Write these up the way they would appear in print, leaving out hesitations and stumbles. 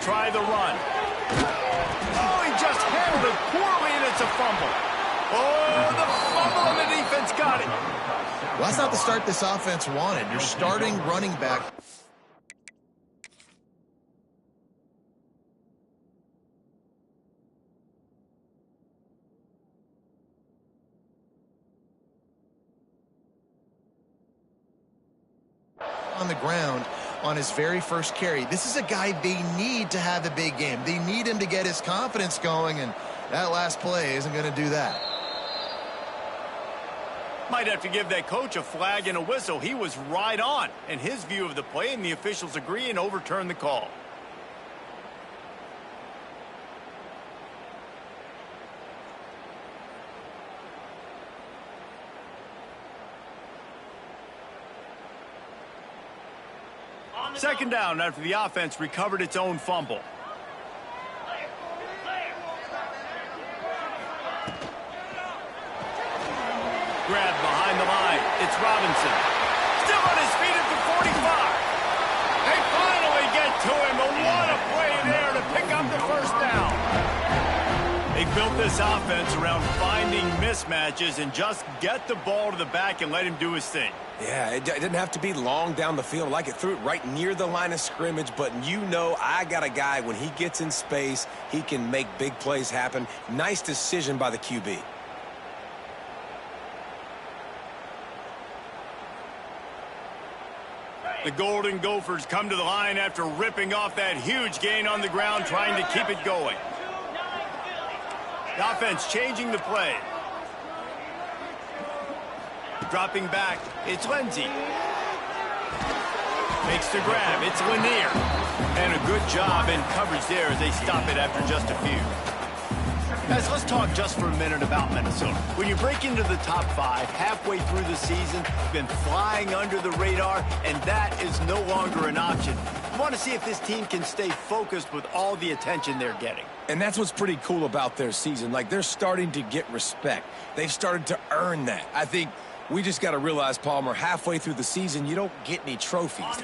try the run. Oh, he just handled it poorly, and it's a fumble. Oh, the fumble, and the defense got it. Well, that's not the start this offense wanted. You're starting running back. On the ground on his very first carry. This is a guy they need to have a big game. They need him to get his confidence going, and that last play isn't going to do that. Might have to give that coach a flag and a whistle. He was right on in his view of the play, and the officials agree and overturn the call. Second down after the offense recovered its own fumble. Grab behind the line. It's Robinson. Still on his feet at the 45. They finally get to him, but what a play there to pick up the first down. They built this offense around finding mismatches and just get the ball to the back and let him do his thing. Yeah, it didn't have to be long down the field. Like it threw it right near the line of scrimmage, but you know I got a guy, when he gets in space, he can make big plays happen. Nice decision by the QB. The Golden Gophers come to the line after ripping off that huge gain on the ground, trying to keep it going. The offense changing the play. Dropping back, it's Lindsey. Makes the grab, it's Lanier. And a good job in coverage there as they stop it after just a few. Guys, let's talk just for a minute about Minnesota. When you break into the top 5 halfway through the season, you've been flying under the radar, and that is no longer an option. You want to see if this team can stay focused with all the attention they're getting. And that's what's pretty cool about their season. Like, they're starting to get respect. They've started to earn that. I think we just got to realize, Palmer, halfway through the season, you don't get any trophies.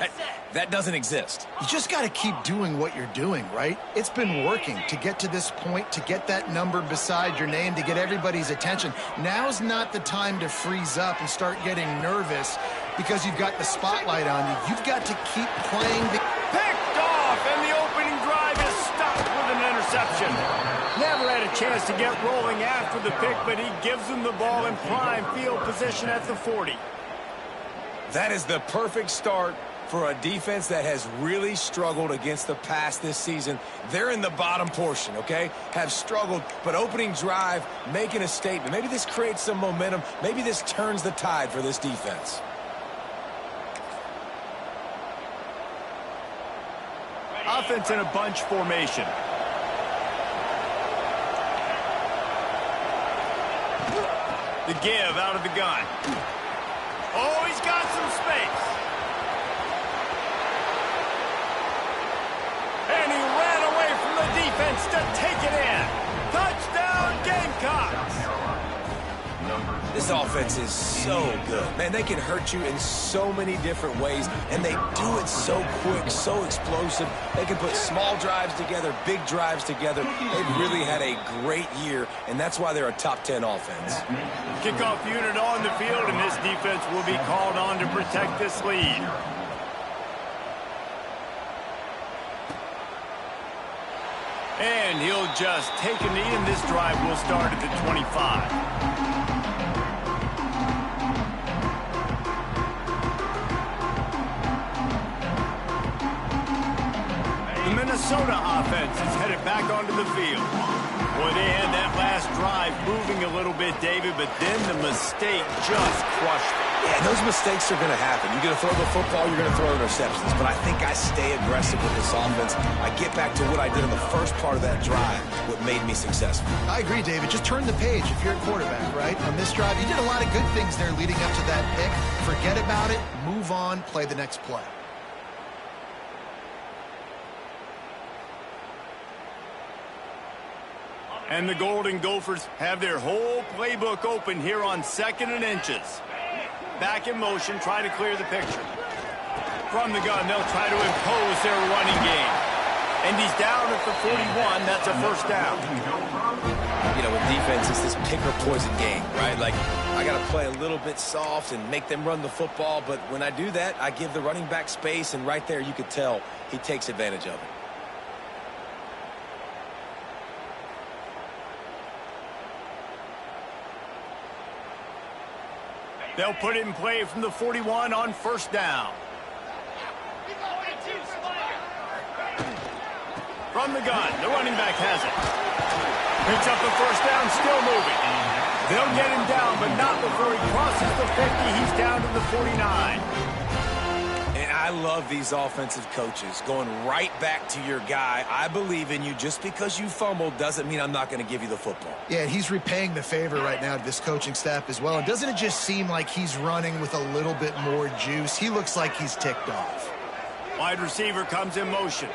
That doesn't exist. You just got to keep doing what you're doing, right? It's been working to get to this point, to get that number beside your name, to get everybody's attention. Now's not the time to freeze up and start getting nervous because you've got the spotlight on you. You've got to keep playing the... Picked off, and the opening drive is stopped with an interception. Never had a chance to get rolling after the pick, but he gives them the ball in prime field position at the 40. That is the perfect start for a defense that has really struggled against the pass this season. They're in the bottom portion, okay? Have struggled, but opening drive, making a statement. Maybe this creates some momentum. Maybe this turns the tide for this defense. Offense in a bunch formation. The give out of the gun. Oh, he's got some space. And he ran away from the defense to take it in. Touchdown, Gamecocks. This offense is so good. Man, they can hurt you in so many different ways, and they do it so quick, so explosive. They can put small drives together, big drives together. They've really had a great year, and that's why they're a top 10 offense. Kickoff unit on the field, and this defense will be called on to protect this lead. And he'll just take a knee, and this drive will start at the 25. The Minnesota offense is headed back onto the field. Boy, they had that last drive moving a little bit, David, but then the mistake just crushed it. Yeah, those mistakes are going to happen. You're going to throw the football, you're going to throw interceptions. But I think I stay aggressive with this offense. I get back to what I did in the first part of that drive, what made me successful. I agree, David. Just turn the page if you're a quarterback, right? On this drive, you did a lot of good things there leading up to that pick. Forget about it, move on, play the next play. And the Golden Gophers have their whole playbook open here on 2nd and inches. Back in motion, try to clear the picture. From the gun, they'll try to impose their running game. And he's down at the 41. That's a first down. You know, with defense, it's this pick or poison game, right? Like, I got to play a little bit soft and make them run the football. But when I do that, I give the running back space. And right there, you could tell he takes advantage of it. They'll put it in play from the 41 on first down. From the gun, the running back has it. Picks up the first down, still moving. They'll get him down, but not before he crosses the 50. He's down to the 49. And I love these offensive coaches going right back to your guy. I believe in you. Just because you fumbled doesn't mean I'm not going to give you the football. Yeah, he's repaying the favor right now to this coaching staff as well. And doesn't it just seem like he's running with a little bit more juice? He looks like he's ticked off. Wide receiver comes in motion.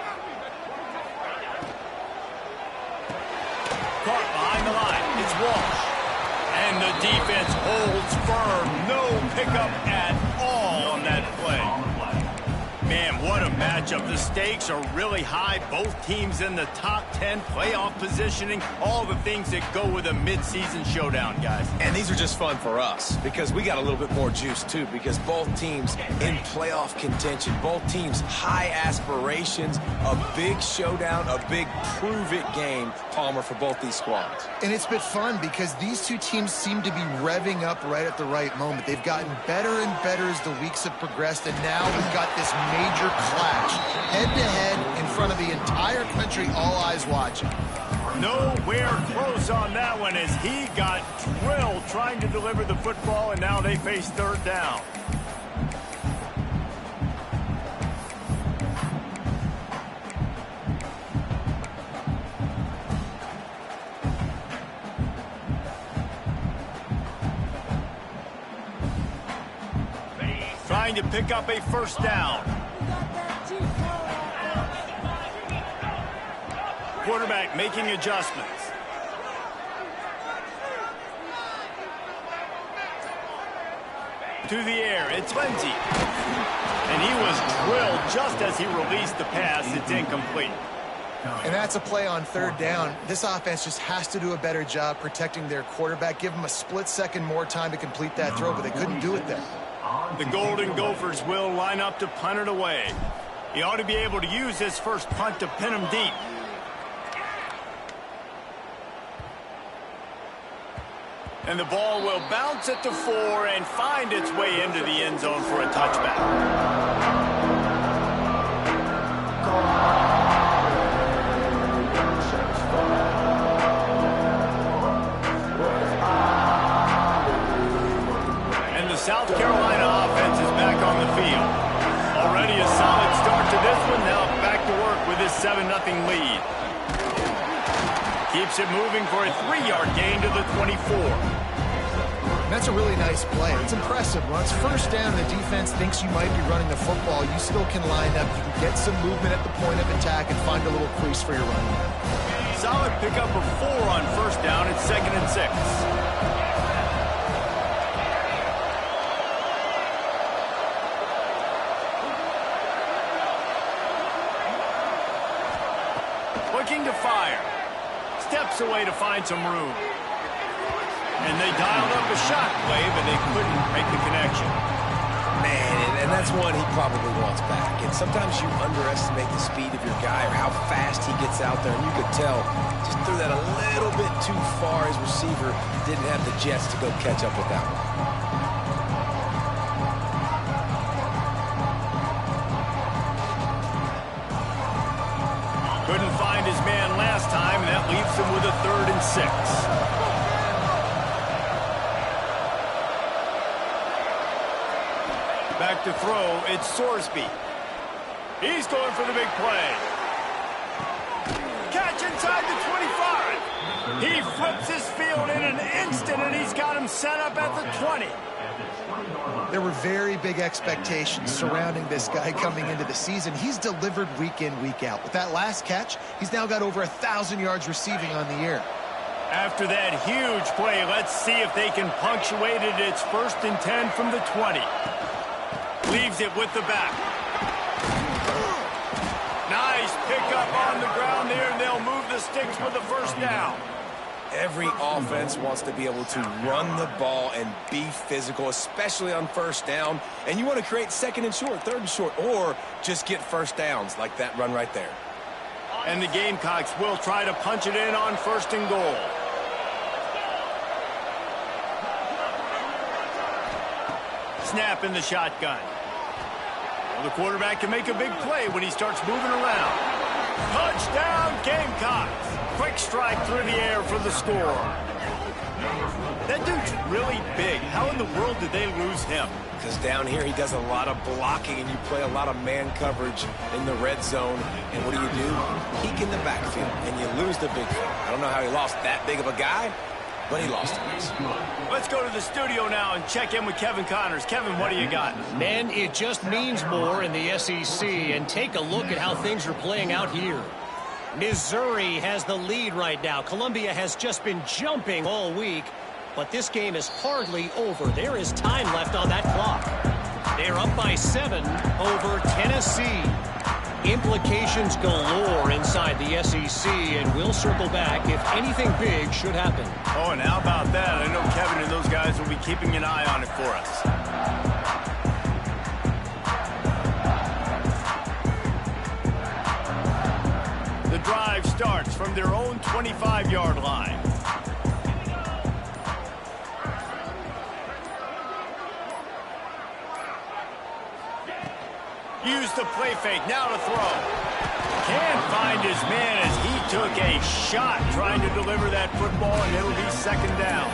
Caught behind the line. It's Walsh. And the defense holds firm. No pickup at all on that play. Man, what a matchup. The stakes are really high. Both teams in the top 10, playoff positioning, all the things that go with a midseason showdown, guys. And these are just fun for us because we got a little bit more juice, too, because both teams in playoff contention, both teams high aspirations, a big showdown, a big prove-it game, Palmer, for both these squads. And it's been fun because these two teams seem to be revving up right at the right moment. They've gotten better and better as the weeks have progressed, and now we've got this major clash, head-to-head in front of the entire country, all eyes watching. Nowhere close on that one as he got drilled trying to deliver the football, and now they face third down. Trying to pick up a first down. Quarterback making adjustments. To the air, it's Lindsey. And he was drilled just as he released the pass. It's incomplete. And that's a play on third down. This offense just has to do a better job protecting their quarterback. Give him a split second more time to complete that throw, but they couldn't do it there. The Golden Gophers will line up to punt it away. He ought to be able to use his first punt to pin him deep. And the ball will bounce at the 4 and find its way into the end zone for a touchback. South Carolina offense is back on the field. Already a solid start to this one. Now back to work with his 7-0 lead. Keeps it moving for a 3-yard gain to the 24. That's a really nice play. It's impressive. When it's first down, the defense thinks you might be running the football. You still can line up. You can get some movement at the point of attack and find a little crease for your running back. Solid pickup of 4 on first down. It's 2nd and 6. Looking to fire. Steps away to find some room. And they dialed up a shot play, but they couldn't make the connection. Man, and that's one he probably wants back. And sometimes you underestimate the speed of your guy or how fast he gets out there. And you could tell, just threw that a little bit too far. His receiver didn't have the jets to go catch up with that one. Couldn't find his man last time, and that leaves him with a 3rd and 6. Back to throw, it's Sorsby. He's going for the big play. Catch inside the 25. He flips his field in an instant, and he's got him set up at the 20. There were very big expectations surrounding this guy coming into the season. He's delivered week in, week out. With that last catch, he's now got over 1,000 yards receiving on the year. After that huge play, let's see if they can punctuate it. It's 1st and 10 from the 20. Leaves it with the back. Nice pickup on sticks with the first down. Every offense wants to be able to run the ball and be physical, especially on first down. And you want to create second and short, third and short, or just get first downs like that run right there. And the Gamecocks will try to punch it in on first and goal. Snap in the shotgun. Well, the quarterback can make a big play when he starts moving around. Touchdown, Gamecocks. Quick strike through the air for the score. That dude's really big. How in the world did they lose him? Because down here he does a lot of blocking and you play a lot of man coverage in the red zone. And what do? Peek in the backfield and you lose the big field. I don't know how he lost that big of a guy, but he lost him. Let's go to the studio now and check in with Kevin Connors. Kevin, what do you got? Men, it just means more in the SEC, and take a look at how things are playing out here. Missouri has the lead right now. Columbia has just been jumping all week, but this game is hardly over. There is time left on that clock. They're up by 7 over Tennessee. Implications galore inside the SEC, and we'll circle back if anything big should happen. Oh, and how about that? I know Kevin and those guys will be keeping an eye on it for us. The drive starts from their own 25-yard line. Use the play fake, now to throw. Can't find his man as he took a shot trying to deliver that football, and it'll be second down.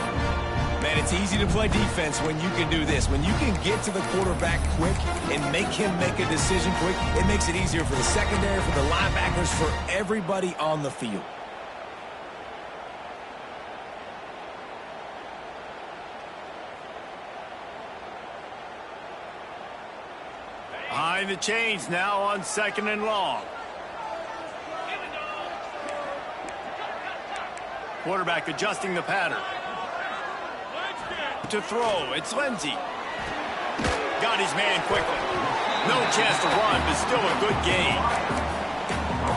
Man, it's easy to play defense when you can do this. When you can get to the quarterback quick and make him make a decision quick, it makes it easier for the secondary, for the linebackers, for everybody on the field. Behind the chains now on second and long. Quarterback adjusting the pattern. To throw, it's Lindsey. Got his man quickly. No chance to run, but still a good gain.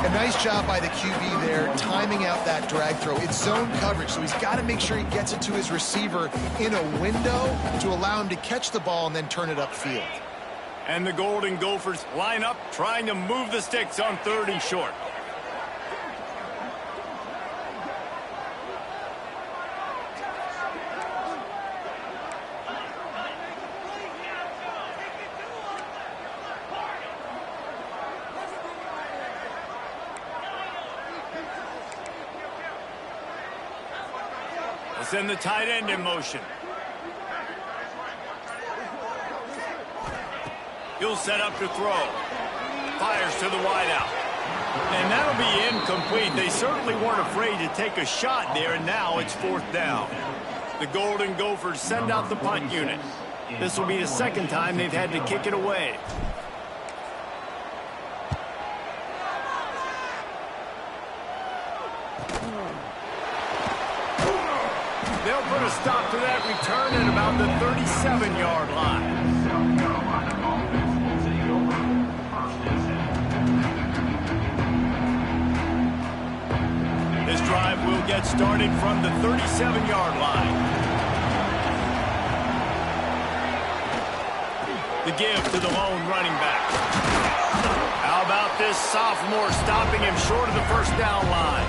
A nice job by the QB there, timing out that drag throw. It's zone coverage, so he's got to make sure he gets it to his receiver in a window to allow him to catch the ball and then turn it upfield. And the Golden Gophers line up, trying to move the sticks on third and short. Let's send the tight end in motion. He'll set up to throw. Fires to the wideout. And that'll be incomplete. They certainly weren't afraid to take a shot there, and now it's fourth down. The Golden Gophers send out the punt unit. This will be the second time they've had to kick it away. They'll put a stop to that return at about the 37-yard line. This drive will get started from the 37-yard line. The give to the lone running back. How about this sophomore stopping him short of the first down line?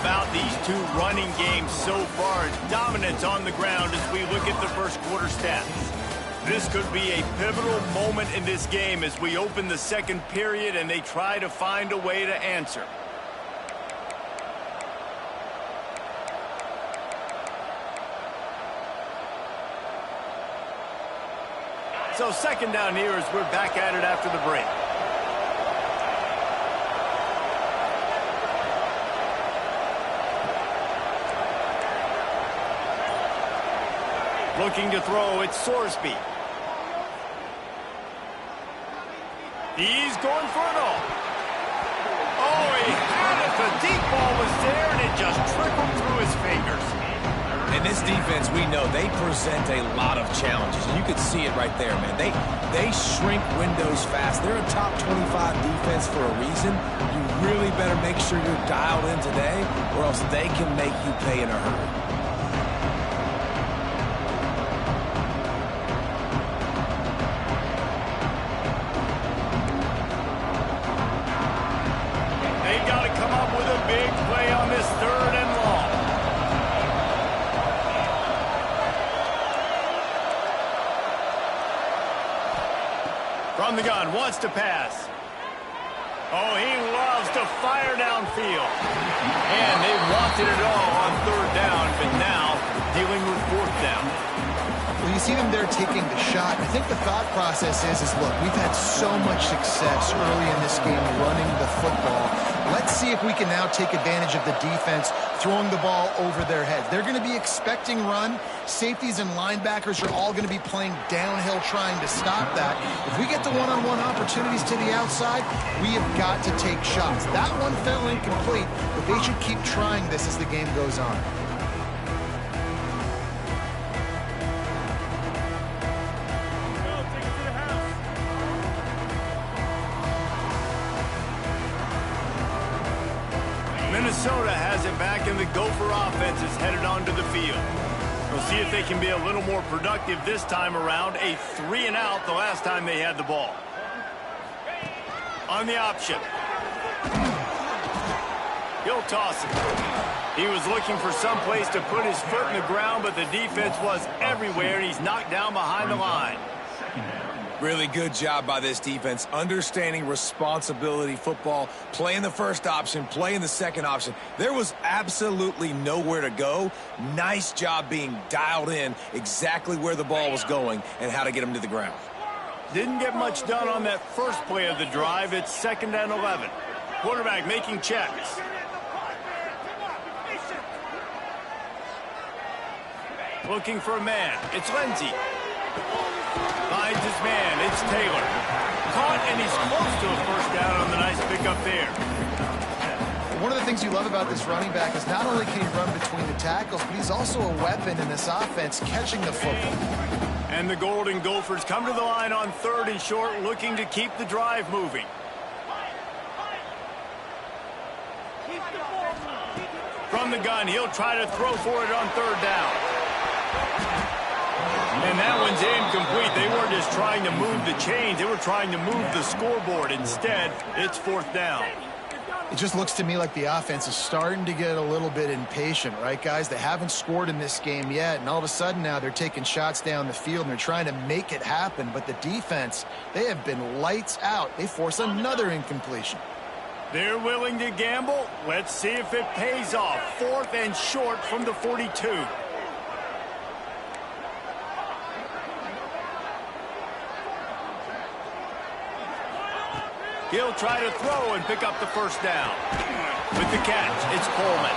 About these two running games so far. Dominance on the ground as we look at the first quarter stats. This could be a pivotal moment in this game as we open the second period and they try to find a way to answer. So second down here as we're back at it after the break. Looking to throw, it's Sorsby. He's going for it all. Oh, he had it The deep ball was there, and it just trickled through his fingers. And this defense, we know, they present a lot of challenges. And you can see it right there, man. They shrink windows fast. They're a top 25 defense for a reason. You really better make sure you're dialed in today, or else they can make you pay in a hurry. They got to come up with a big play on this 3rd and long. From the gun, wants to pass. Oh, he loves to fire downfield. And they wanted it all on 3rd down, but now dealing with 4th down. Well, you see them there taking the shot. I think the thought process is look, we've had so much success early in this game running the football. Let's see if we can now take advantage of the defense throwing the ball over their heads. They're going to be expecting run. Safeties and linebackers are all going to be playing downhill trying to stop that. If we get the one-on-one opportunities to the outside, we have got to take shots. That one fell incomplete, but they should keep trying this as the game goes on. Minnesota has it back, and the Gopher offense is headed onto the field. We'll see if they can be a little more productive this time around. A 3-and-out the last time they had the ball. On the option. He'll toss it. He was looking for some place to put his foot in the ground, but the defense was everywhere, and he's knocked down behind the line. Really good job by this defense, understanding responsibility football, playing the first option, playing the second option. There was absolutely nowhere to go. Nice job being dialed in exactly where the ball was going and how to get him to the ground. Didn't get much done on that first play of the drive. It's 2nd and 11. Quarterback making checks. Looking for a man. It's Lindsey. Finds his man. It's Taylor. Caught, and he's close to a 1st down on the nice pickup there. One of the things you love about this running back is not only can he run between the tackles, but he's also a weapon in this offense catching the football. And the Golden Gophers come to the line on 3rd and short, looking to keep the drive moving. From the gun, he'll try to throw for it on 3rd down. And that one's incomplete. They weren't just trying to move the chains. They were trying to move the scoreboard. Instead, it's 4th down. It just looks to me like the offense is starting to get a little bit impatient, right, guys? They haven't scored in this game yet, and all of a sudden now they're taking shots down the field, and they're trying to make it happen. But the defense, they have been lights out. They force another incompletion. They're willing to gamble. Let's see if it pays off. 4th and short from the 42. He'll try to throw and pick up the 1st down. With the catch, it's Coleman.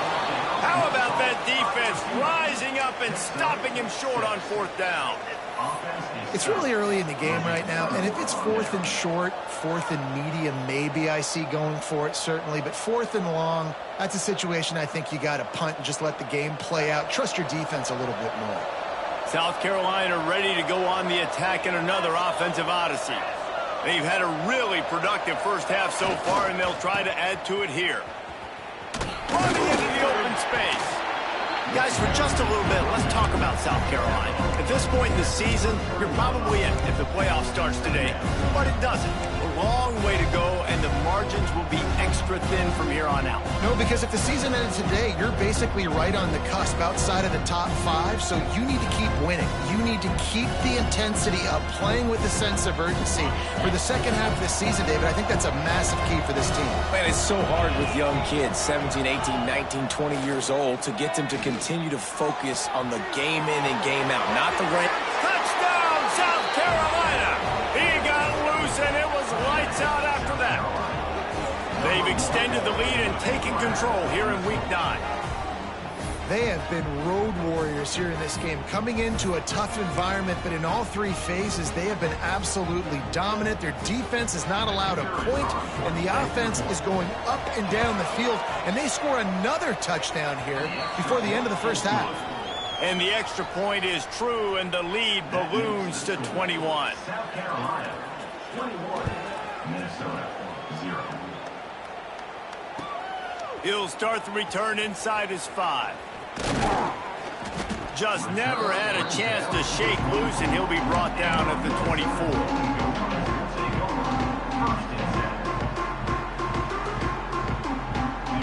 How about that defense rising up and stopping him short on 4th down? It's really early in the game right now, and if it's 4th and short, 4th and medium, maybe I see going for it, certainly. But 4th and long, that's a situation I think you got to punt and just let the game play out. Trust your defense a little bit more. South Carolina ready to go on the attack in another offensive odyssey. They've had a really productive first half so far, and they'll try to add to it here. Running into the open space. Guys, for just a little bit, let's talk about South Carolina. At this point in the season, you're probably in if the playoff starts today, but it doesn't. A long way to go, and the margins will be extra thin from here on out. No, because if the season ended today, you're basically right on the cusp outside of the top 5, so you need to keep winning. You need to keep the intensity up, playing with a sense of urgency. For the second half of the season, David, I think that's a massive key for this team. Man, it's so hard with young kids, 17, 18, 19, 20 years old, to get them to continue to focus on the game in and game out, not the rank. Touchdown, South Carolina! He got loose, and it was lights out after that. They've extended the lead and taken control here in Week 9. They have been road warriors here in this game, coming into a tough environment, but in all three phases, they have been absolutely dominant. Their defense is not allowed a point, and the offense is going up and down the field, and they score another touchdown here before the end of the first half. And the extra point is true, and the lead balloons to 21. He'll start the return inside his 5. Just never had a chance to shake loose, and he'll be brought down at the 24.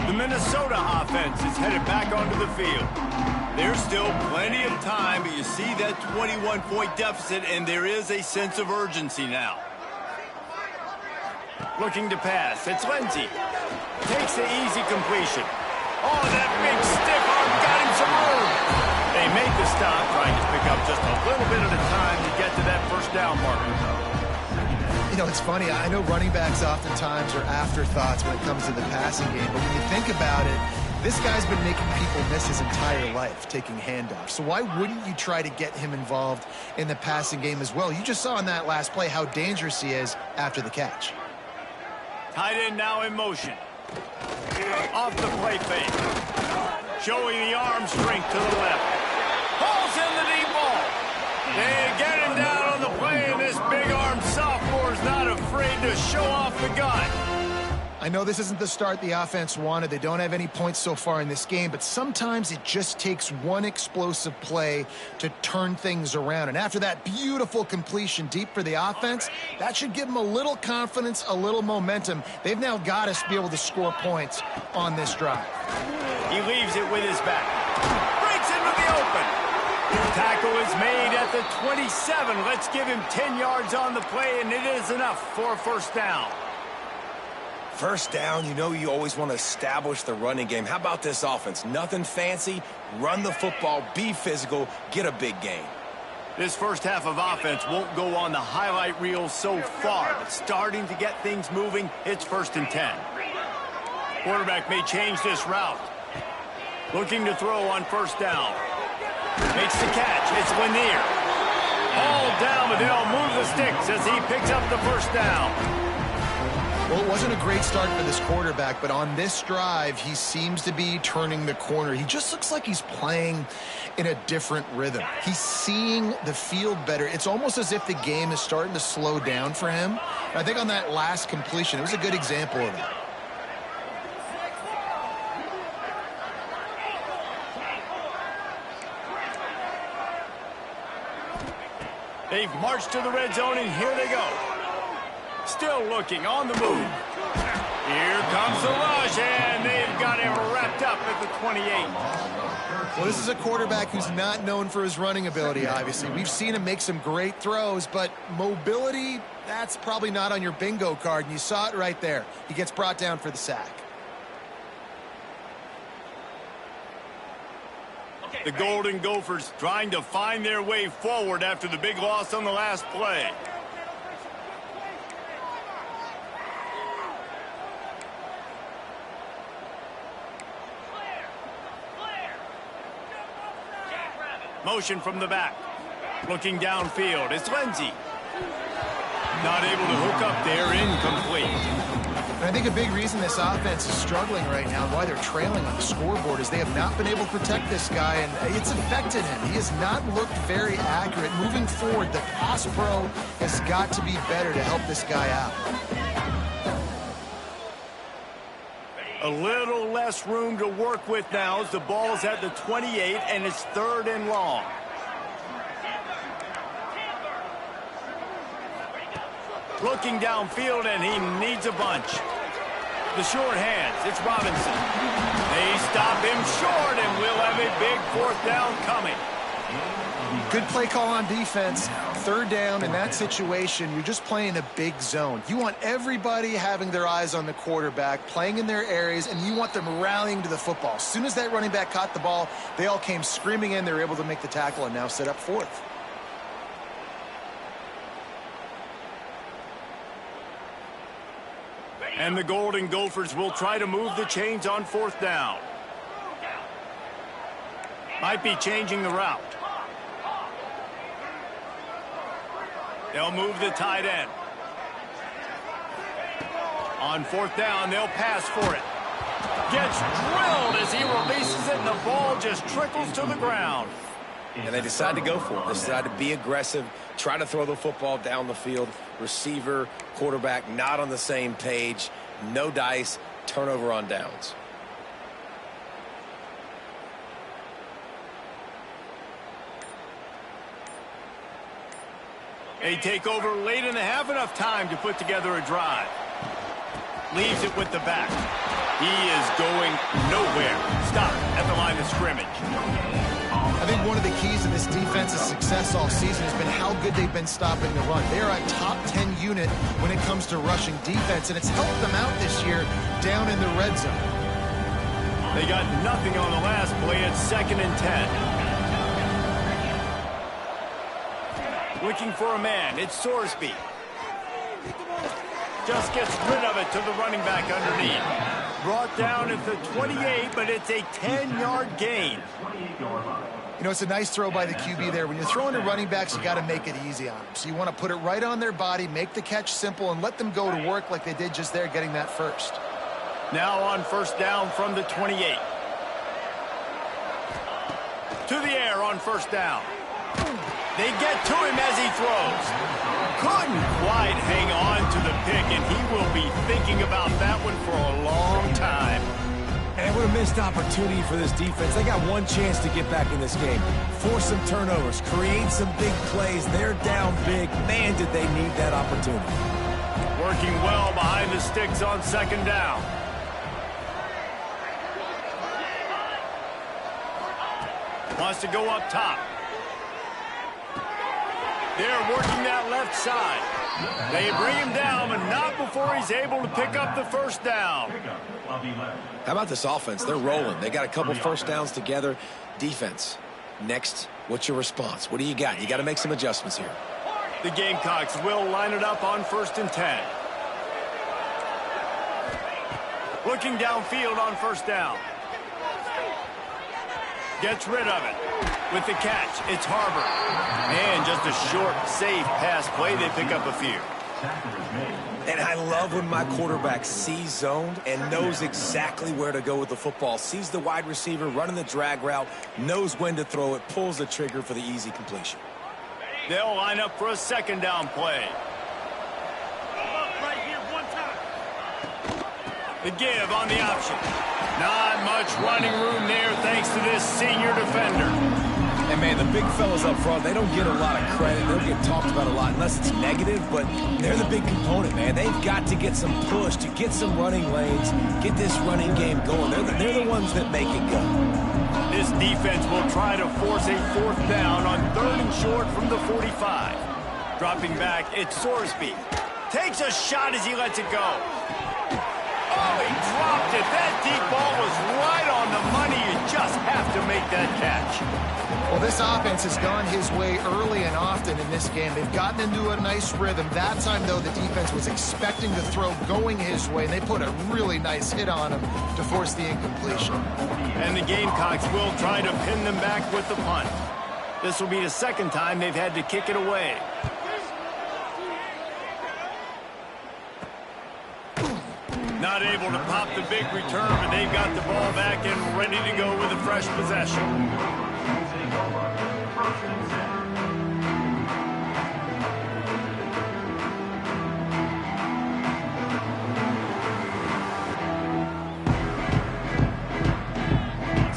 The Minnesota offense is headed back onto the field. There's still plenty of time, but you see that 21-point deficit, and there is a sense of urgency now. Looking to pass. It's Lindsey. Takes the easy completion. Oh, that big stiff arm got him some room. They made the stop, trying to pick up just a little bit at a time to get to that first down marker. You know, it's funny. I know running backs oftentimes are afterthoughts when it comes to the passing game, but when you think about it, this guy's been making people miss his entire life taking handoffs. So why wouldn't you try to get him involved in the passing game as well? You just saw in that last play how dangerous he is after the catch. Tight end now in motion. Off the play fake. Showing the arm strength to the left. Pulls in the deep ball. They get him down on the play, and this big-armed sophomore's not afraid to show off the gun. I know this isn't the start the offense wanted. They don't have any points so far in this game, but sometimes it just takes one explosive play to turn things around. And after that beautiful completion deep for the offense, that should give them a little confidence, a little momentum. They've now got to be able to score points on this drive. He leaves it with his back. Breaks into the open. Tackle is made at the 27. Let's give him 10 yards on the play, and it is enough for a first down. First down, you know you always want to establish the running game. How about this offense? Nothing fancy. Run the football, be physical, get a big gain. This first half of offense won't go on the highlight reel so far, but starting to get things moving, it's 1st and 10. Quarterback may change this route. Looking to throw on first down. Makes the catch. It's Lanier. All down, but they'll move the sticks as he picks up the first down. Well, it wasn't a great start for this quarterback, but on this drive, he seems to be turning the corner. He just looks like he's playing in a different rhythm. He's seeing the field better. It's almost as if the game is starting to slow down for him. I think on that last completion, it was a good example of that. They've marched to the red zone, and here they go. Still looking on the move. Here comes the rush, and they've got him wrapped up at the 28. Well, this is a quarterback who's not known for his running ability, obviously. We've seen him make some great throws, but mobility, that's probably not on your bingo card, and you saw it right there. He gets brought down for the sack. The Golden Gophers trying to find their way forward after the big loss on the last play. Motion from the back. Looking downfield. It's Lindsey. Not able to hook up there. Incomplete. And I think a big reason this offense is struggling right now and why they're trailing on the scoreboard is they have not been able to protect this guy, and it's affected him. He has not looked very accurate. Moving forward, the pass pro has got to be better to help this guy out. A little less room to work with now as the ball's at the 28 and it's 3rd and long. Looking downfield, and he needs a bunch. The short hands, it's Robinson. They stop him short, and we'll have a big 4th down coming. Good play call on defense. 3rd down in that situation, you're just playing a big zone. You want everybody having their eyes on the quarterback, playing in their areas, and you want them rallying to the football. As soon as that running back caught the ball, they all came screaming in. They were able to make the tackle and now set up 4th. And the Golden Gophers will try to move the chains on 4th down. Might be changing the route. They'll move the tight end. On fourth down, they'll pass for it. Gets drilled as he releases it, and the ball just trickles to the ground. And they decide to go for it. They decide to be aggressive, try to throw the football down the field. Receiver, quarterback, not on the same page. No dice, turnover on downs. They take over late in the half, enough time to put together a drive. Leaves it with the back. He is going nowhere. Stop at the line of scrimmage. I think one of the keys to this defense's success all season has been how good they've been stopping the run. They're a top 10 unit when it comes to rushing defense, and it's helped them out this year down in the red zone. They got nothing on the last play. It's 2nd and 10. Looking for a man. It's Sorsby. Just gets rid of it to the running back underneath. Brought down at the 28, but it's a 10-yard gain. You know, it's a nice throw by the QB there. When you're throwing to running backs, you got to make it easy on them. So you want to put it right on their body, make the catch simple, and let them go to work like they did just there, getting that first. Now on first down from the 28. To the air on first down. They get to him as he throws. Couldn't quite hang on to the pick, and he will be thinking about that one for a long time. And what a missed opportunity for this defense. They got one chance to get back in this game. Force some turnovers, create some big plays. They're down big. Man, did they need that opportunity. Working well behind the sticks on second down. Wants to go up top. They're working that left side. They bring him down, but not before he's able to pick up the first down. How about this offense? They're rolling. They got a couple first downs together. Defense, next, what's your response? What do you got? You got to make some adjustments here. The Gamecocks will line it up on 1st and 10. Looking downfield on first down. Gets rid of it. With the catch, it's Harbor. And just a short, safe pass play. They pick up a few. And I love when my quarterback sees zoned and knows exactly where to go with the football. Sees the wide receiver running the drag route, knows when to throw it, pulls the trigger for the easy completion. They'll line up for a second down play. The give on the option. Not much running room there thanks to this senior defender. And, man, the big fellas up front, they don't get a lot of credit. They'll get talked about a lot unless it's negative, but they're the big component, man. They've got to get some push to get some running lanes, get this running game going. They're the ones that make it go. This defense will try to force a 4th down on 3rd and short from the 45. Dropping back, it's Sorsby. Takes a shot as he lets it go. Oh, he dropped it. That deep ball was right on the money. You just have to make that catch. Well, this offense has gone his way early and often in this game. They've gotten into a nice rhythm. That time, though, the defense was expecting the throw going his way, and they put a really nice hit on him to force the incompletion. And the Gamecocks will try to pin them back with the punt. This will be the 2nd time they've had to kick it away. Not able to pop the big return, but they've got the ball back and ready to go with a fresh possession.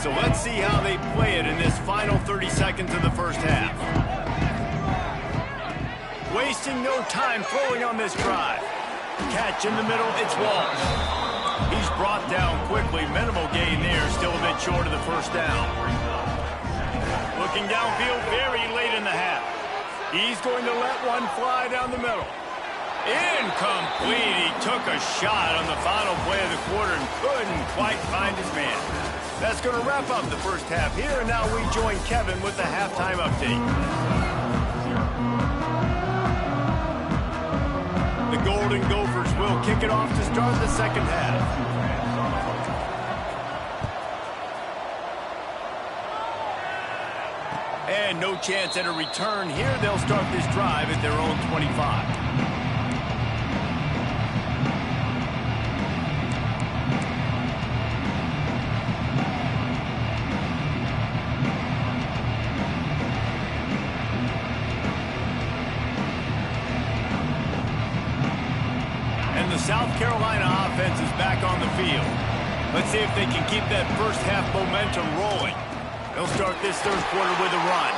So let's see how they play it in this final 30 seconds of the first half. Wasting no time throwing on this drive. Catch in the middle, it's Walsh. He's brought down quickly. Minimal gain there, still a bit short of the first down. Looking downfield very late in the half. He's going to let one fly down the middle. Incomplete. He took a shot on the final play of the quarter and couldn't quite find his man. That's going to wrap up the first half here, and now we join Kevin with the halftime update. The Golden Gophers will kick it off to start the second half. And no chance at a return here. They'll start this drive at their own 25. And the South Carolina offense is back on the field. Let's see if they can keep that first half momentum rolling. They'll start this third quarter with a run.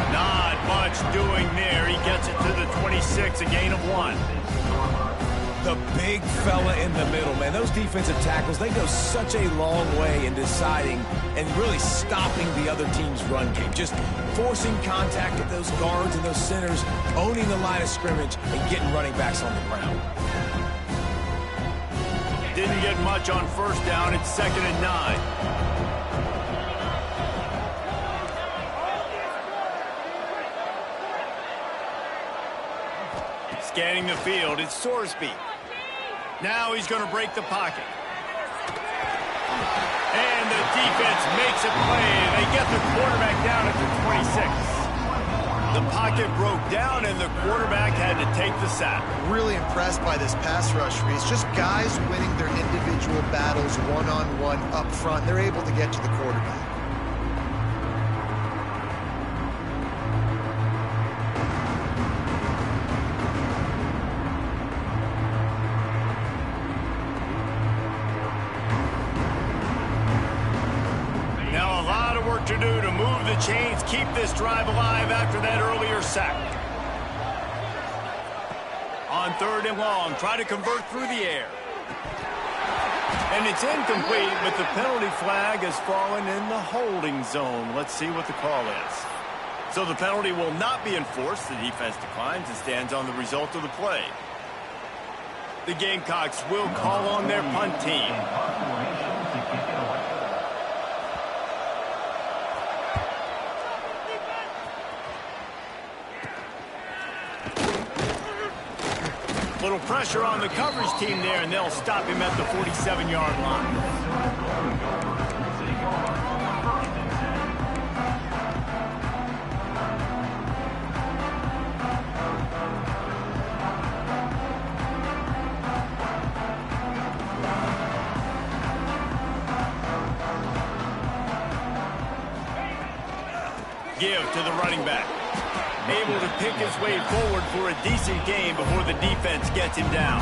Not much doing there. He gets it to the 26, a gain of 1. The big fella in the middle, man. Those defensive tackles, they go such a long way in deciding and really stopping the other team's run game. Just forcing contact at those guards and those centers, owning the line of scrimmage, and getting running backs on the ground. Didn't get much on first down. It's 2nd and 9. Scanning the field, it's Sorsby. Now he's going to break the pocket. And the defense makes a play. They get the quarterback down at the 26. The pocket broke down, and the quarterback had to take the sack. Really impressed by this pass rush, Reese. Just guys winning their individual battles one-on-one up front. They're able to get to the quarterback. To do to move the chains, keep this drive alive after that earlier sack. On 3rd and long, try to convert through the air. And it's incomplete, but the penalty flag has fallen in the holding zone. Let's see what the call is. So the penalty will not be enforced. The defense declines and stands on the result of the play. The Gamecocks will call on their punt team. Little pressure on the coverage team there, and they'll stop him at the 47-yard line. Give to the running back. Able to pick his way forward for a decent game before the defense gets him down.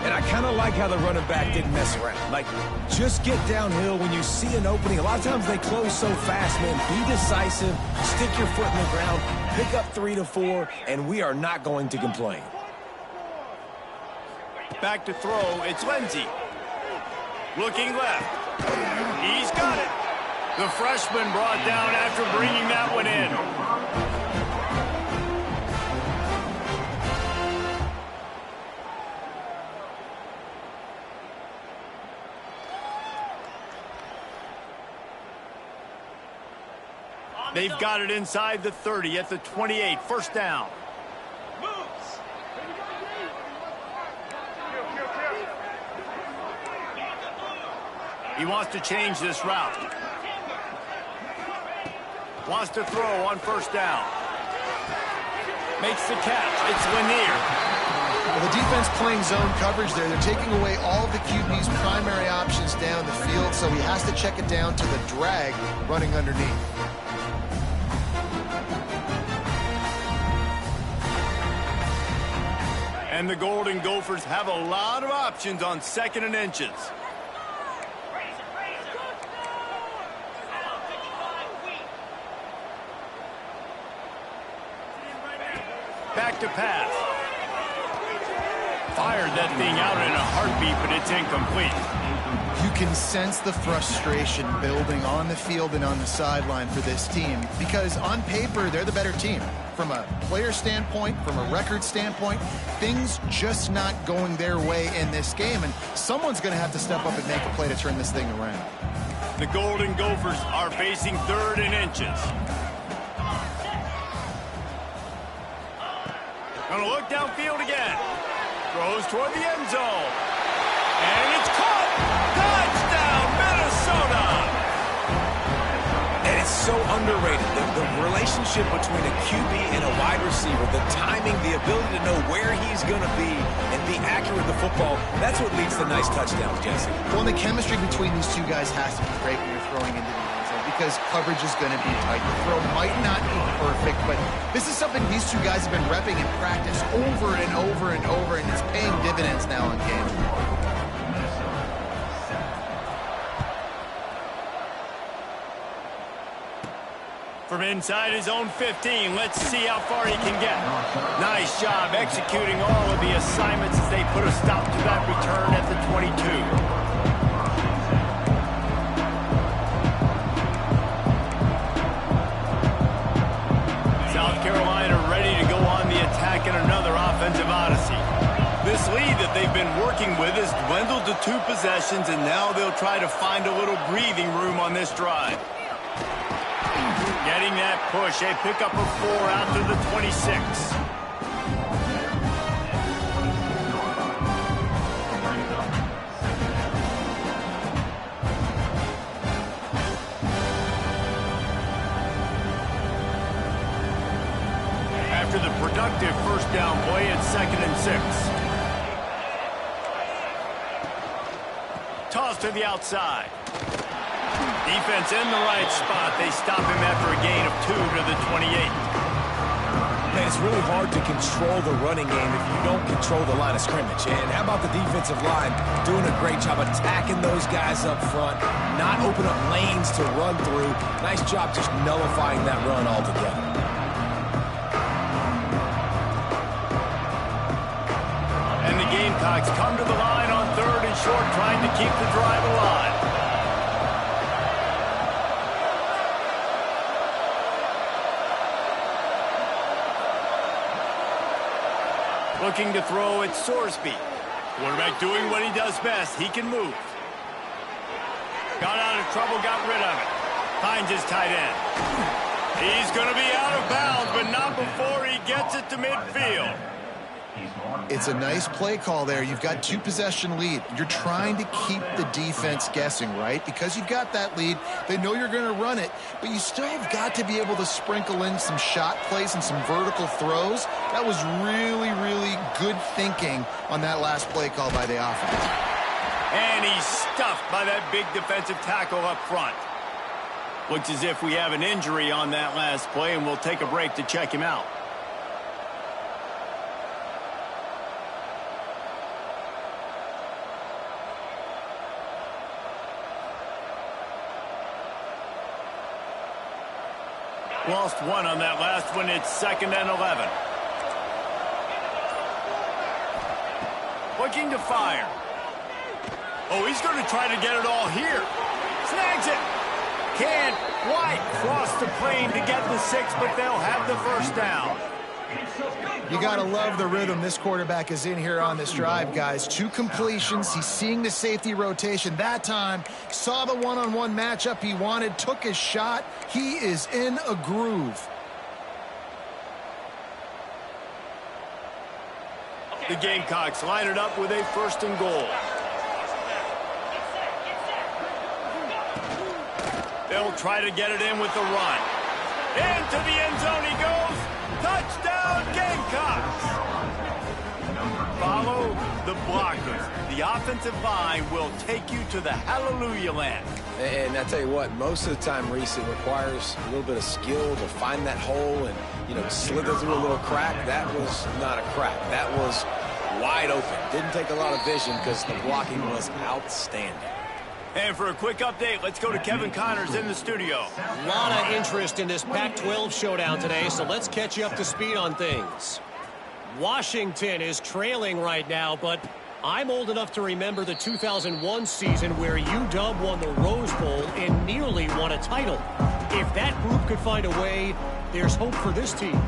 And I kind of like how the running back didn't mess around. Like, just get downhill when you see an opening. A lot of times they close so fast, man. Be decisive, stick your foot in the ground, pick up 3 to 4, and we are not going to complain. Back to throw, it's Lindsey. Looking left. He's got it. The freshman brought down after bringing that one in. They've got it inside the 30 at the 28. First down. He wants to change this route. Wants to throw on first down. Makes the catch. It's Lanier. Well, the defense playing zone coverage there. They're taking away all of the QB's primary options down the field, so he has to check it down to the drag running underneath. And the Golden Gophers have a lot of options on 2nd and inches. Back to pass. Fired that thing out in a heartbeat, but it's incomplete. You can sense the frustration building on the field and on the sideline for this team because on paper, they're the better team. From a player standpoint, from a record standpoint, things just not going their way in this game, and someone's going to have to step up and make a play to turn this thing around. The Golden Gophers are facing 3rd and inches. Gonna look downfield again. Throws toward the end zone. And it's caught! Touchdown, Minnesota! And it's so underrated. The relationship between a QB and a wide receiver, the timing, the ability to know where he's going to be and be accurate with the football, that's what leads to nice touchdowns, Jesse. Well, the chemistry between these two guys has to be great when you're throwing into the end zone because coverage is going to be tight. The throw might not be perfect, but this is something these two guys have been repping in practice over and over and over, and it's paying dividends now in games. From inside his own 15, let's see how far he can get. Nice job executing all of the assignments as they put a stop to that return at the 22. South Carolina ready to go on the attack in another offensive odyssey. This lead that they've been working with has dwindled to 2 possessions, and now they'll try to find a little breathing room on this drive. Getting that push, a pickup of 4 out to the 26. After the productive first down play, it's 2nd and 6. Toss to the outside. Defense in the right spot. They stop him after a gain of 2 to the 28. Man, it's really hard to control the running game if you don't control the line of scrimmage. And how about the defensive line doing a great job attacking those guys up front, not open up lanes to run through. Nice job just nullifying that run altogether. And the Gamecocks come to the line on 3rd and short, trying to keep the drive alive. Looking to throw at Sorsby. Quarterback doing what he does best. He can move. Got out of trouble, got rid of it. Finds his tight end. He's going to be out of bounds, but not before he gets it to midfield. It's a nice play call there. You've got 2-possession lead. You're trying to keep the defense guessing, right? Because you've got that lead, they know you're going to run it, but you still have got to be able to sprinkle in some shot plays and some vertical throws. That was really, really good thinking on that last play call by the offense. And he's stuffed by that big defensive tackle up front. Looks as if we have an injury on that last play, and we'll take a break to check him out. Lost 1 on that last one. It's 2nd and 11. Looking to fire. Oh, he's going to try to get it all here. Snags it. Can't quite cross the plane to get the 6, but they'll have the first down. You got to love the rhythm this quarterback is in here on this drive, guys. 2 completions. He's seeing the safety rotation. That time, saw the one-on-one matchup he wanted, took his shot. He is in a groove. The Gamecocks line it up with a 1st and goal. They'll try to get it in with the run. Into the end zone he goes. Touchdown, Gamecocks! Follow the blockers. The offensive line will take you to the hallelujah land. And I tell you what, most of the time, Reese, it requires a little bit of skill to find that hole and, slither through a little crack. That was not a crack. That was wide open. Didn't take a lot of vision because the blocking was outstanding. And for a quick update, let's go to Kevin Connors in the studio. A lot of interest in this Pac-12 showdown today, so let's catch you up to speed on things. Washington is trailing right now, but I'm old enough to remember the 2001 season where UW won the Rose Bowl and nearly won a title. If that group could find a way, there's hope for this team.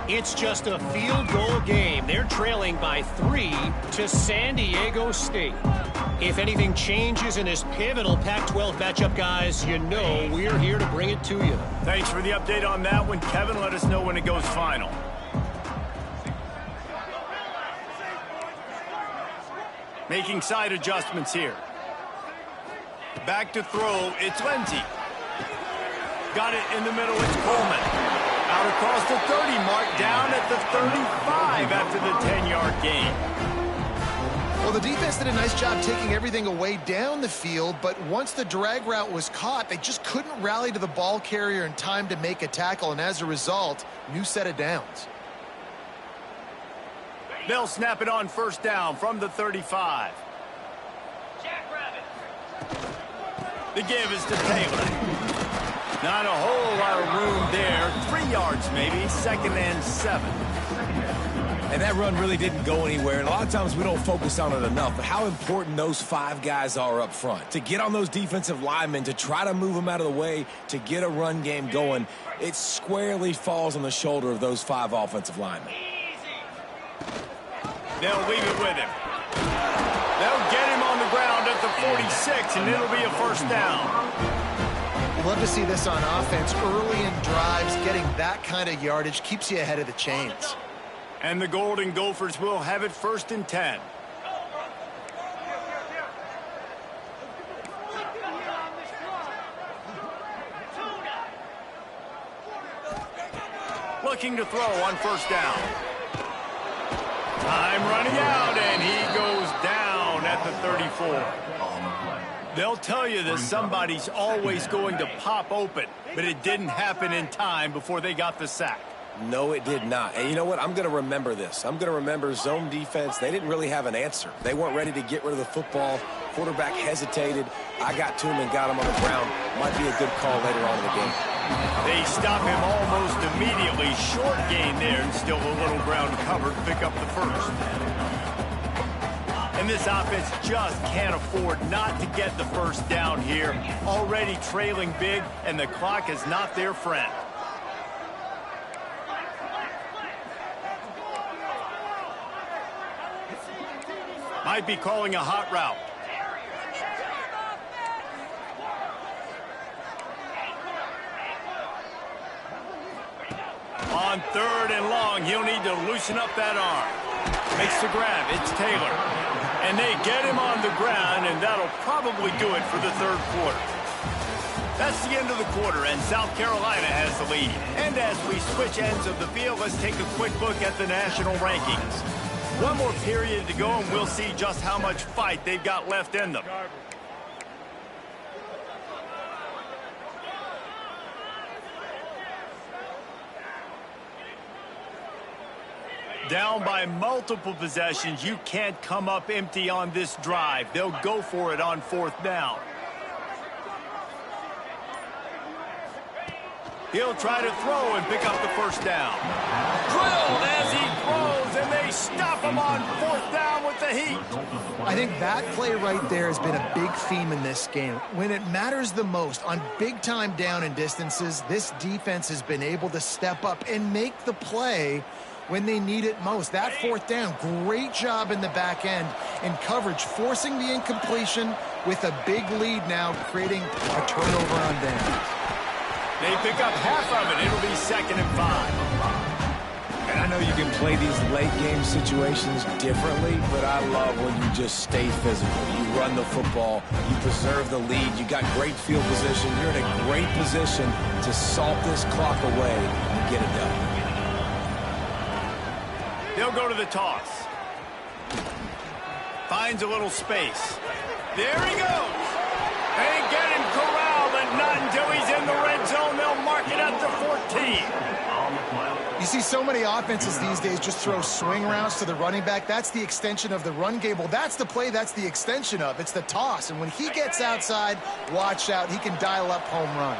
It's just a field goal game. They're trailing by 3 to San Diego State. If anything changes in this pivotal Pac-12 matchup, guys, you know we're here to bring it to you. Thanks for the update on that one, Kevin. Let us know when it goes final. Making side adjustments here. Back to throw, it's Lindsey. Got it in the middle. It's Coleman. Out across the 30 mark, down at the 35 after the 10-yard gain. Well, the defense did a nice job taking everything away down the field, but once the drag route was caught, they just couldn't rally to the ball carrier in time to make a tackle, and as a result, new set of downs. They'll snap it on first down from the 35. The give is to Taylor. Not a whole lot of room there. 3 yards maybe, 2nd and 7. And that run really didn't go anywhere. And a lot of times we don't focus on it enough, but how important those 5 guys are up front. To get on those defensive linemen, to try to move them out of the way, to get a run game going, it squarely falls on the shoulder of those 5 offensive linemen. They'll leave it with him. They'll get him on the ground at the 46, and it'll be a first down. Love to see this on offense. Early in drives, getting that kind of yardage keeps you ahead of the chains. And the Golden Gophers will have it 1st and 10. Looking to throw on first down. Time running out, and he goes down at the 34. They'll tell you that somebody's always going to pop open, but it didn't happen in time before they got the sack. No, it did not. And you know what? I'm going to remember this. I'm going to remember zone defense. They didn't really have an answer. They weren't ready to get rid of the football. Quarterback hesitated. I got to him and got him on the ground. Might be a good call later on in the game. They stop him almost immediately. Short gain there, and still a little ground covered. Pick up the first. And this offense just can't afford not to get the first down here. Already trailing big, and the clock is not their friend. Might be calling a hot route. On 3rd and long, he'll need to loosen up that arm. Makes the grab. It's Taylor. And they get him on the ground, and that'll probably do it for the 3rd quarter. That's the end of the quarter, and South Carolina has the lead. And as we switch ends of the field, let's take a quick look at the national rankings. One more period to go, and we'll see just how much fight they've got left in them. Down by multiple possessions, you can't come up empty on this drive. They'll go for it on 4th down. He'll try to throw and pick up the first down. Drilled as he throws, and they stop him on 4th down with the heat. I think that play right there has been a big theme in this game. When it matters the most, on big-time down and distances, this defense has been able to step up and make the play when they need it most. That 4th down, great job in the back end in coverage, forcing the incompletion with a big lead now, creating a turnover on downs. They pick up half of it. It'll be 2nd and 5. And I know you can play these late game situations differently, but I love when you just stay physical. You run the football, you preserve the lead, you got great field position, you're in a great position to salt this clock away and get it done. They'll go to the toss. Finds a little space. There he goes. They get him corralled, and not until he's in the red zone. They'll mark it at the 14. You see so many offenses these days just throw swing routes to the running back. That's the extension of the run game. Well, that's the play that's the extension of. It's the toss. And when he gets outside, watch out. He can dial up home runs.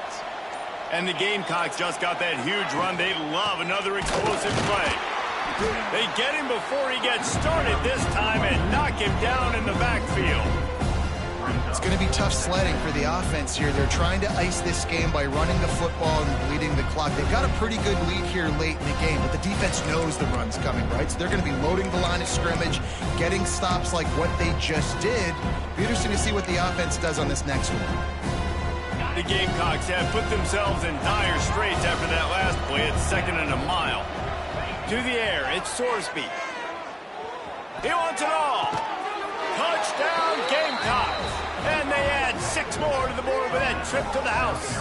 And the Gamecocks just got that huge run. They love another explosive play. They get him before he gets started this time and knock him down in the backfield. It's going to be tough sledding for the offense here. They're trying to ice this game by running the football and bleeding the clock. They've got a pretty good lead here late in the game, but the defense knows the run's coming, right? So they're going to be loading the line of scrimmage, getting stops like what they just did. Be interesting to see what the offense does on this next one. The Gamecocks have put themselves in dire straits after that last play. It's 2nd and a mile. To the air, it's Sorsby. He wants it all. Touchdown, Gamecocks. And they add 6 6 more to the board with that trip to the house.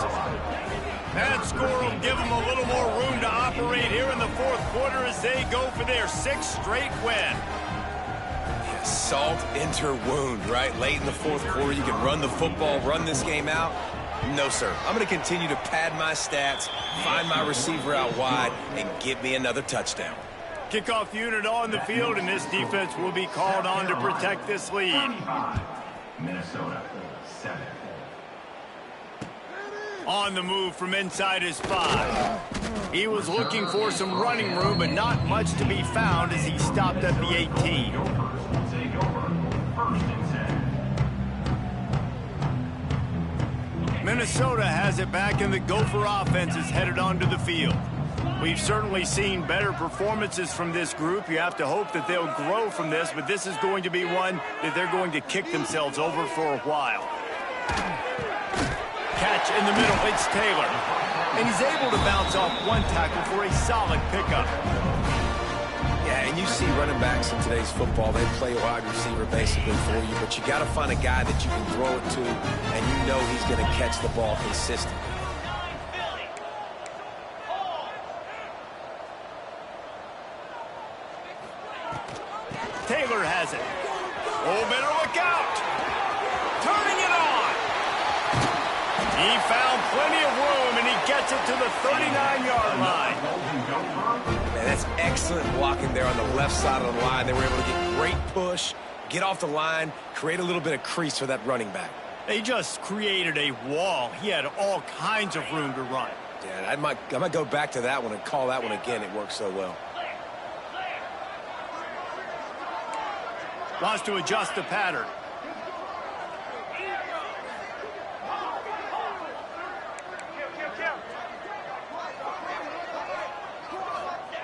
That score will give them a little more room to operate here in the fourth quarter as they go for their 6th straight win. Yeah, salt enter wound, right? Late in the fourth quarter, you can run the football, run this game out. No, sir. I'm going to continue to pad my stats, find my receiver out wide, and get me another touchdown. Kickoff unit on the field, and this defense will be called on to protect this lead. Minnesota, 7. On the move from inside his 5. He was looking for some running room, but not much to be found as he stopped at the 18. Minnesota has it back, and the Gopher offense is headed onto the field. We've certainly seen better performances from this group. You have to hope that they'll grow from this, but this is going to be one that they're going to kick themselves over for a while. Catch in the middle, it's Taylor. And he's able to bounce off one tackle for a solid pickup. Yeah, and you see running backs in today's football, they play wide receiver basically for you, but you got to find a guy that you can throw it to, and you know he's going to catch the ball consistently. Taylor has it. Oh, better look out. Turning it on. He found plenty of room, and he gets it to the 39-yard line. Man, that's excellent blocking there on the left side of the line. They were able to get great push, get off the line, create a little bit of crease for that running back. They just created a wall. He had all kinds of room to run. Yeah, I might go back to that one and call that one again. It worked so well. Wants to adjust the pattern.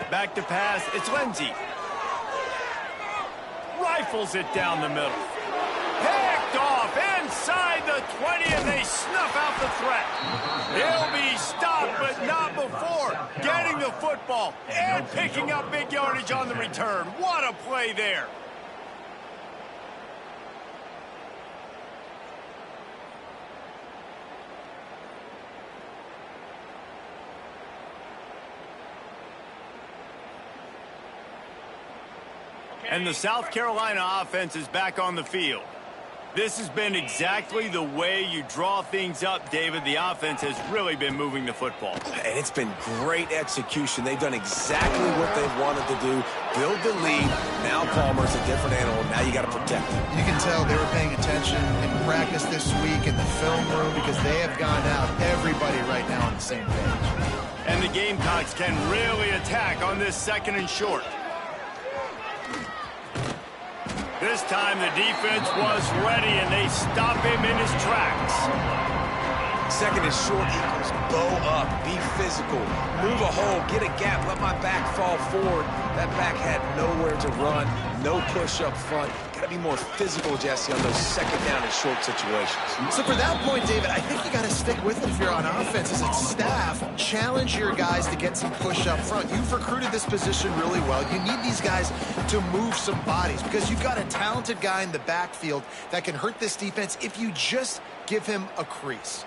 Back to pass, it's Lindsey. Rifles it down the middle. Picked off inside the 20, and they snuff out the threat. He'll be stopped, but not before getting the football and picking up big yardage on the return. What a play there. And the South Carolina offense is back on the field. This has been exactly the way you draw things up, David. The offense has really been moving the football. And it's been great execution. They've done exactly what they wanted to do. Build the lead. Now Palmer's a different animal. Now you got to protect him. You can tell they were paying attention in practice this week in the film room because they have gone out, everybody right now on the same page. And the Gamecocks can really attack on this 2nd and short. This time the defense was ready, and they stop him in his tracks. 2nd and short equals bow up, be physical, move a hole, get a gap, let my back fall forward. That back had nowhere to run, no push up front. Got to be more physical, Jesse, on those 2nd down and short situations. So for that point, David, I think you got to stick with it if you're on offense as a staff. Challenge your guys to get some push up front. You've recruited this position really well. You need these guys to move some bodies because you've got a talented guy in the backfield that can hurt this defense if you just give him a crease.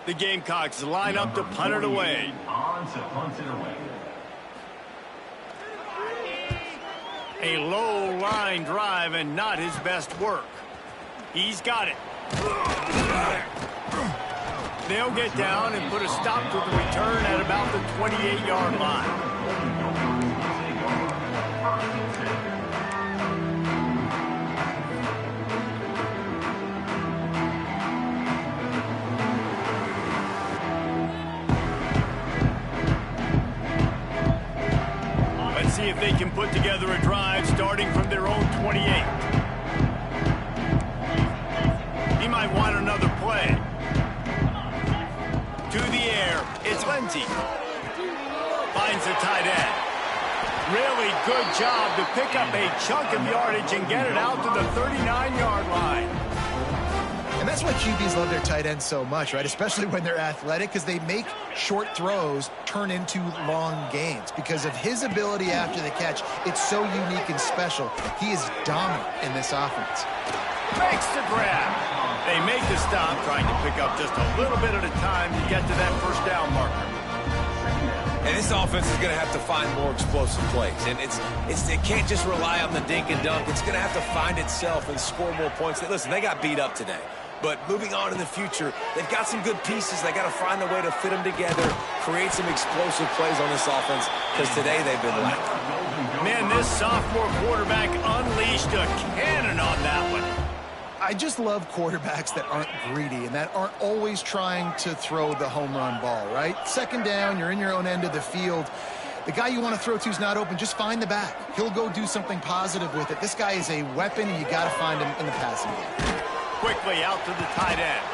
The Gamecocks line up to punt it away. On to punt it away. A low line drive and not his best work. He's got it. They'll get down and put a stop to the return at about the 28-yard line. See if they can put together a drive starting from their own 28. He might want another play. To the air, it's Lindsey. Finds the tight end. Really good job to pick up a chunk of yardage and get it out to the 39-yard line. And that's why QBs love their tight ends so much, right? Especially when they're athletic, because they make short throws turn into long gains. Because of his ability after the catch, it's so unique and special. He is dominant in this offense. Makes the grab. They make the stop, trying to pick up just a little bit at a time to get to that first down marker. And this offense is going to have to find more explosive plays. And it can't just rely on the dink and dunk. It's going to have to find itself and score more points. Listen, they got beat up today. But moving on in the future, they've got some good pieces. They got to find a way to fit them together, create some explosive plays on this offense, because today they've been lacking. Man, this sophomore quarterback unleashed a cannon on that one. I just love quarterbacks that aren't greedy and that aren't always trying to throw the home run ball, right? Second down, you're in your own end of the field. The guy you want to throw to is not open. Just find the back. He'll go do something positive with it. This guy is a weapon, and you got to find him in the passing game. Quickly out to the tight end.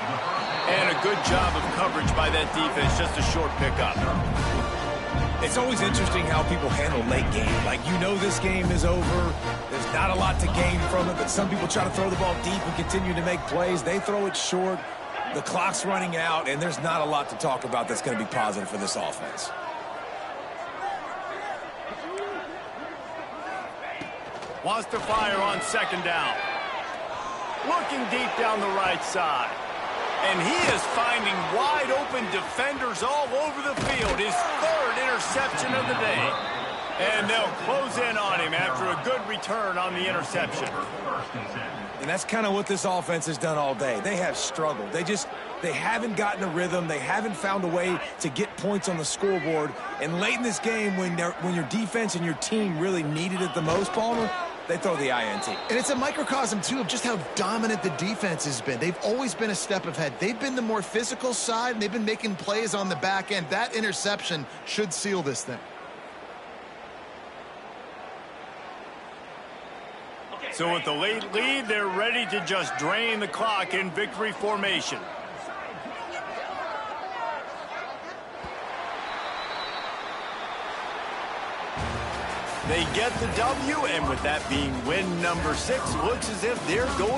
And a good job of coverage by that defense. Just a short pickup. It's always interesting how people handle late game. Like, you know this game is over. There's not a lot to gain from it, but some people try to throw the ball deep and continue to make plays. They throw it short. The clock's running out, and there's not a lot to talk about that's going to be positive for this offense. Wants to fire on second down. Looking deep down the right side. And he is finding wide-open defenders all over the field. His third interception of the day. And they'll close in on him after a good return on the interception. And that's kind of what this offense has done all day. They have struggled. They haven't gotten a rhythm. They haven't found a way to get points on the scoreboard. And late in this game, when your defense and your team really needed it the most, Palmer, they throw the INT. And it's a microcosm, too, of just how dominant the defense has been. They've always been a step ahead. They've been the more physical side, and they've been making plays on the back end. That interception should seal this thing. So with the late lead, they're ready to just drain the clock in victory formation. They get the W, and with that being win number 6, looks as if they're going